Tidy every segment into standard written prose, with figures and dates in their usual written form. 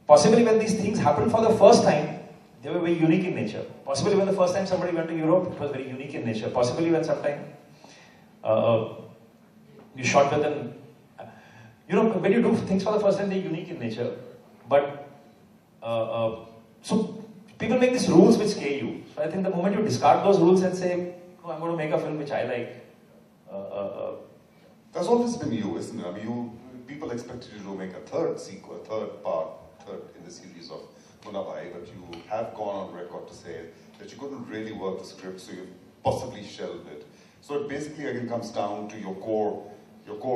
Possibly when these things happened for the first time, they were very unique in nature. Possibly when the first time somebody went to Europe, it was very unique in nature. Possibly when sometime you shot with an... when you do things for the first time, they're unique in nature. But, so people make these rules which scare you. So I think the moment you discard those rules and say, no, I'm going to make a film which I like. That's always been you, isn't it? I mean, people expected you to make a third sequel, third in the series of Munnabai, but you have gone on record to say that you couldn't really work the script, so you possibly shelved it. So it basically again comes down to your core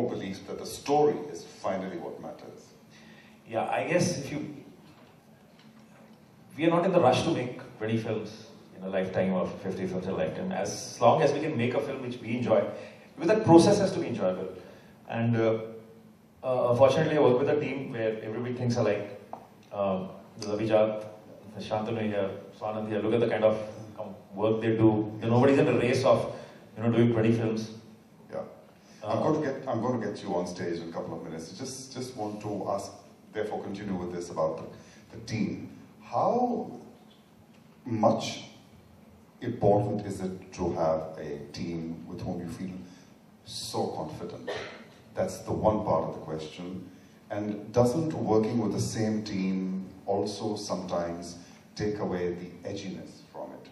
belief that the story is finally what matters. Yeah, I guess we are not in the rush to make 20 films in a lifetime or 50 films in a lifetime. As long as we can make a film which we enjoy, because that process has to be enjoyable. And fortunately, I work with a team where everybody thinks alike. There's Abhijat, Shantanu here, Swanand here. Look at the kind of work they do. Nobody's in the race of doing 20 films. Yeah, I'm going to get you on stage in a couple of minutes. Just want to ask, therefore, continue with this about the team. How much important is it to have a team with whom you feel so confident? That's the one part of the question. And doesn't working with the same team also sometimes take away the edginess from it?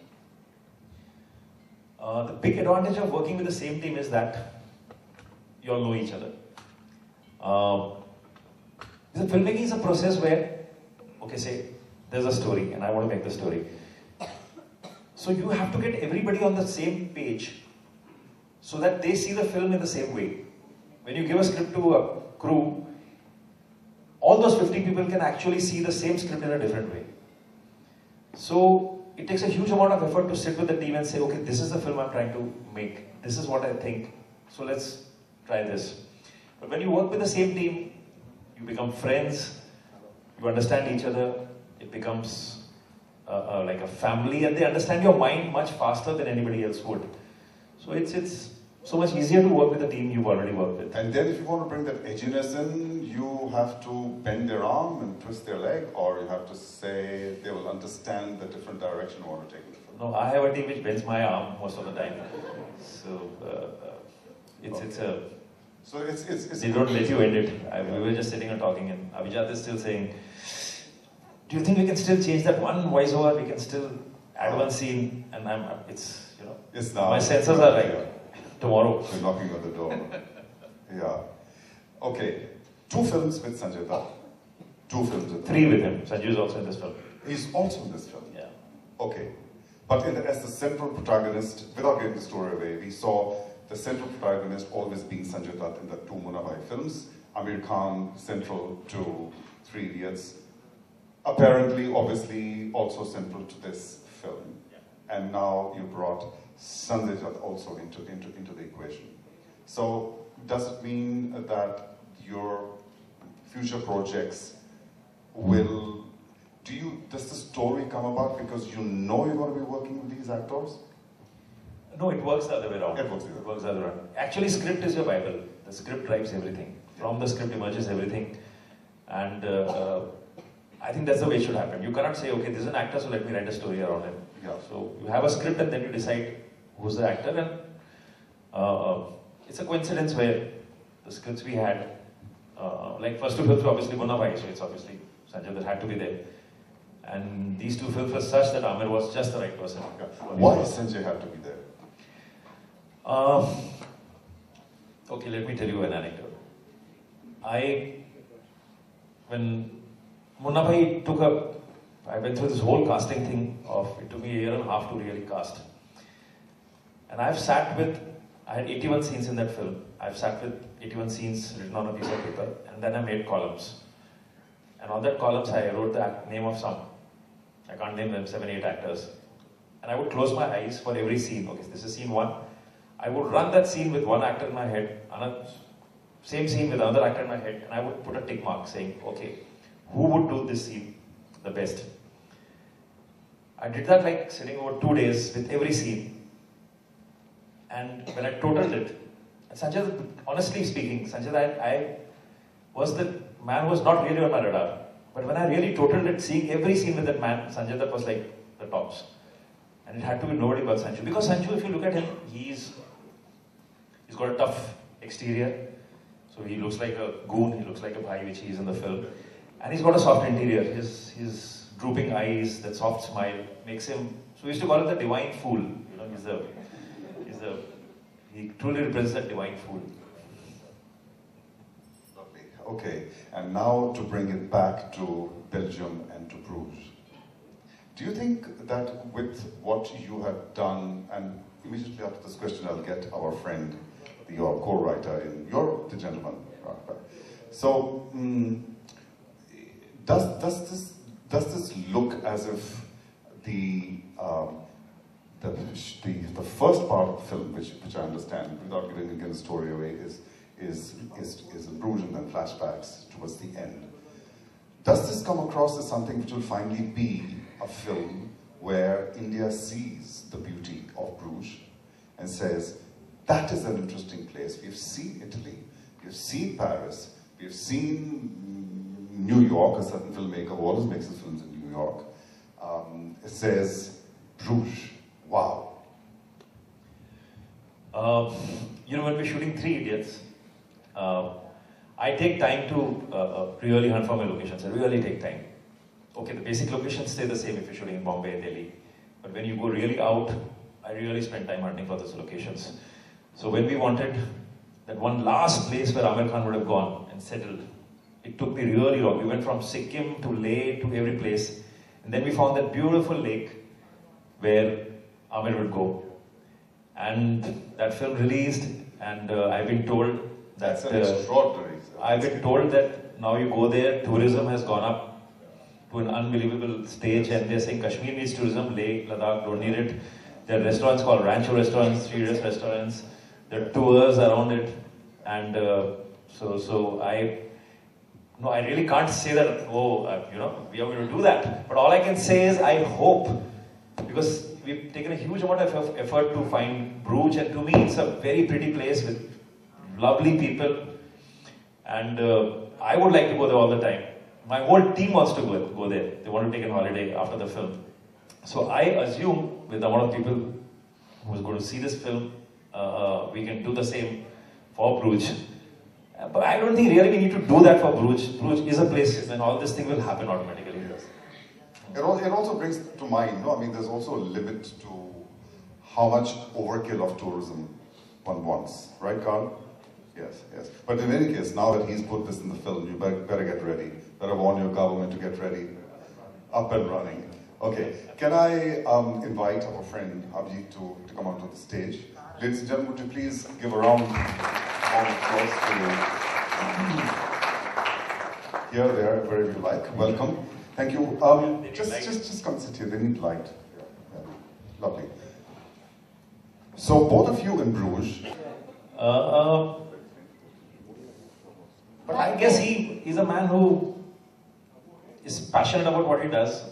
The big advantage of working with the same team is that you all know each other. The filmmaking is a process where, okay, say, there's a story and I want to make the story. So you have to get everybody on the same page so that they see the film in the same way. When you give a script to a crew, all those 50 people can actually see the same script in a different way. So it takes a huge amount of effort to sit with the team and say, okay, this is the film I'm trying to make. This is what I think. So let's try this. But when you work with the same team, you become friends, you understand each other, it becomes like a family, and they understand your mind much faster than anybody else would. So it's so much easier to work with the team you've already worked with. And then if you want to bring that edginess in, you have to bend their arm and twist their leg, or you have to say they will understand the different direction you want to take the film. No, I have a team which bends my arm most of the time. So they don't let you end it. We were just sitting and talking, and Abhijat is still saying, do you think we can still change that one voiceover? We can still add one scene, and Yes, now. My senses are like, tomorrow. We're knocking on the door. Yeah. Okay. 2 films with Sanjay Dutt. 2 films with 3 with him. Sanjay is also in this film. He's also in this film? Yeah. Okay. But as the central protagonist, without giving the story away, we saw the central protagonist always being Sanjay Dutt in the 2 Munnabai films. Amir Khan, central to 3 Idiots. Apparently, obviously, also central to this film. Yeah. And now you brought Sanjay Dutt also into the equation. So, does it mean that your future projects will... Does the story come about because you know you're going to be working with these actors? No, it works the other way around. It works the other way around. Actually, script is your Bible. The script drives everything. From the script emerges everything. And I think that's the way it should happen. You cannot say, okay, this is an actor, so let me write a story around him. Yeah. So you have a script and then you decide who's the actor. And it's a coincidence where the scripts we had, like first 2 films were obviously Munnabai, so it's obviously Sanjay that had to be there. And these 2 films were such that Amir was just the right person. Yeah. Why Sanjay had to be there? Okay, let me tell you an anecdote. When Munnabai I went through this whole casting thing it took me a 1.5 years to really cast. And I had 81 scenes in that film. I've sat with 81 scenes written on a piece of paper, and then I made columns. And on that columns, I wrote the name of some, I can't name them, 7, 8 actors. And I would close my eyes for every scene. Okay, this is scene 1. I would run that scene with one actor in my head, same scene with another actor in my head, and I would put a tick mark saying, okay, who would do this scene the best? I did that like sitting over 2 days with every scene. And when I totaled it, and Sanjay, honestly speaking, Sanjay, the man who was not really on my radar. But when I really totaled it, seeing every scene with that man, Sanjay Dutt was like the tops. And it had to be nobody but Sanju. Because Sanju, if you look at him, he's got a tough exterior. So he looks like a goon, he looks like a bhai, which he is in the film. And he's got a soft interior. His drooping eyes, that soft smile, makes him, so we used to call him the divine fool. You know, he truly represents that divine fool. Lovely. Okay, and now to bring it back to Belgium and to Bruges. Do you think that with what you have done, and immediately after this question I'll get our friend, your co-writer, you're the gentleman. So, does this look as if the first part of the film, which I understand, without giving again the story away, is in Bruges and then flashbacks towards the end. Does this come across as something which will finally be a film where India sees the beauty of Bruges and says, that is an interesting place. We've seen Italy, we've seen Paris, we've seen New York, a certain filmmaker who always makes his films in New York. It says, Bruges, wow. You know, when we're shooting Three Idiots, I take time to really hunt for my locations. I really take time. Okay, the basic locations stay the same if you're shooting in Bombay and Delhi. But when you go really out, I really spend time hunting for those locations. So when we wanted that one last place where Amir Khan would have gone and settled, it took me really long. We went from Sikkim to Leh to every place. And then we found that beautiful lake where Amir would go. And that film released, and I've been told that... That's an extraordinary... I've been told that now you go there, tourism has gone up to an unbelievable stage, and they're saying Kashmir needs tourism, Leh, Ladakh don't need it. There are restaurants called Rancho restaurants, 3 days restaurants. There are tours around it, and so I really can't say that, you know, we are going to do that. But all I can say is I hope, because we've taken a huge amount of effort to find Bruges, and to me it's a very pretty place with lovely people, and I would like to go there all the time. My whole team wants to go there. They want to take a holiday after the film. So I assume with the amount of people who's going to see this film, we can do the same for Bruges. But I don't think really we need to do that for Bruges. Bruges is a place, and all this thing will happen automatically. It also brings to mind, no? I mean, there's also a limit to how much overkill of tourism one wants, right, Carl? Yes, yes. But in any case, now that he's put this in the film, you better get ready. Better warn your government to get ready, up and running. Okay, can I invite our friend Abhijit to come onto the stage? Ladies and gentlemen, would you please give a round of applause to here, there, wherever you like. Welcome. Thank you. Just come sit here. They need light. Yeah. Lovely. So both of you in Bruges. But I guess he's a man who is passionate about what he does.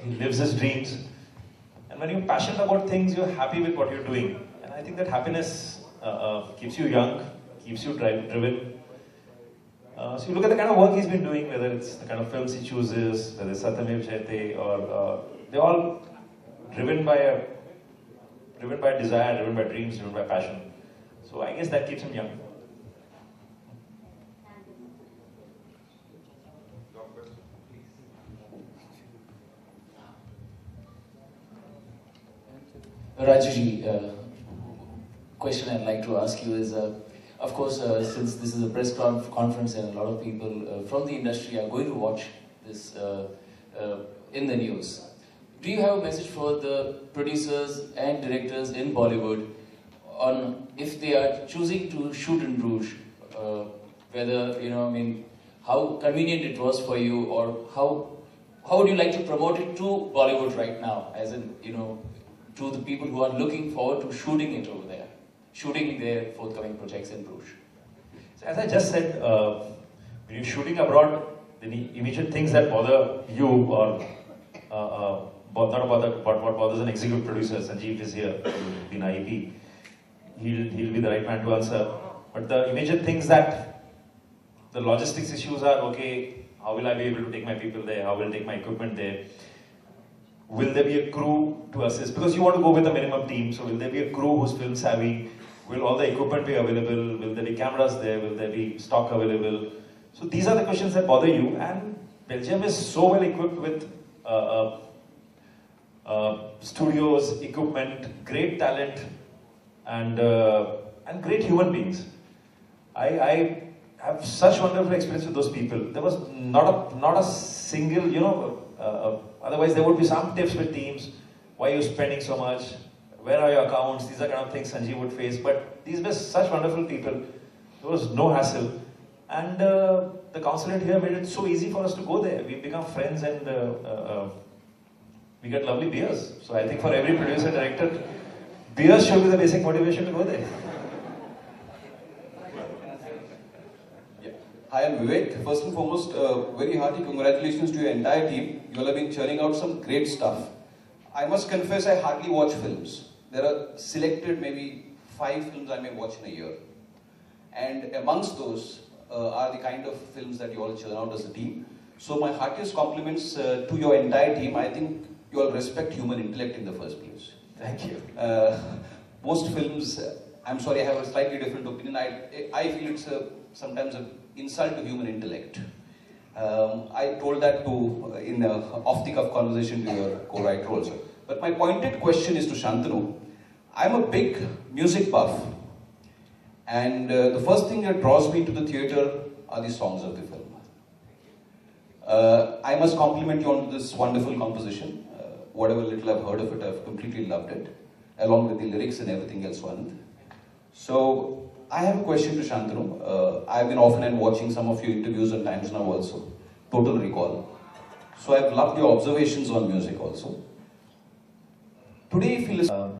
He lives his dreams. And when you're passionate about things, you're happy with what you're doing. And I think that happiness keeps you young, keeps you driven. So you look at the kind of work he's been doing, whether it's the kind of films he chooses, whether it's Satyamev Jayate, or they're all driven by a desire, driven by dreams, driven by passion. So I guess that keeps him young. Rajuji, question I'd like to ask you is, of course, since this is a press conference and a lot of people from the industry are going to watch this in the news, do you have a message for the producers and directors in Bollywood on if they are choosing to shoot in Bruges, whether, you know, I mean, how convenient it was for you, or how would you like to promote it to Bollywood right now, as in, you know, to the people who are looking forward to shooting it over there, shooting their forthcoming projects in Bruges? So as I just said, when you're shooting abroad, the immediate things that bother you, or not bother, but what bothers an executive producer, Sanjeev is here, he'll be an IEP, he'll be the right man to answer. But the immediate things that, the logistics issues are, okay, How will I be able to take my people there? How will I take my equipment there? Will there be a crew to assist? Because you want to go with a minimum team, so will there be a crew who's film savvy? Will all the equipment be available? Will there be cameras there? Will there be stock available? So these are the questions that bother you, and Belgium is so well equipped with studios, equipment, great talent, and great human beings. I have such wonderful experience with those people. There was not a single, otherwise there would be some tips with teams. Why are you spending so much? Where are your accounts? These are kind of things Sanjeev would face. But these were such wonderful people. There was no hassle. And the consulate here made it so easy for us to go there. We become friends and we get lovely beers. So I think for every producer, director, beers should be the basic motivation to go there. Hi, I'm Vivek. First and foremost, very hearty congratulations to your entire team. You all have been churning out some great stuff. I must confess, I hardly watch films. There are selected maybe 5 films I may watch in a year. And amongst those are the kind of films that you all churn out as a team. So my heartiest compliments to your entire team. I think you all respect human intellect in the first place. Thank you. Most films, I'm sorry, I have a slightly different opinion. I feel it's sometimes an insult to human intellect. I told that in an off-the-cuff conversation to your co-writer also. But my pointed question is to Shantanu. I'm a big music buff, and the first thing that draws me to the theatre are the songs of the film. I must compliment you on this wonderful composition. Whatever little I've heard of it, I've completely loved it, along with the lyrics and everything else on it. So, I have a question to Shantanu. I've been often and watching some of your interviews and Times Now also, Total Recall. So I've loved your observations on music also. Today if you listen...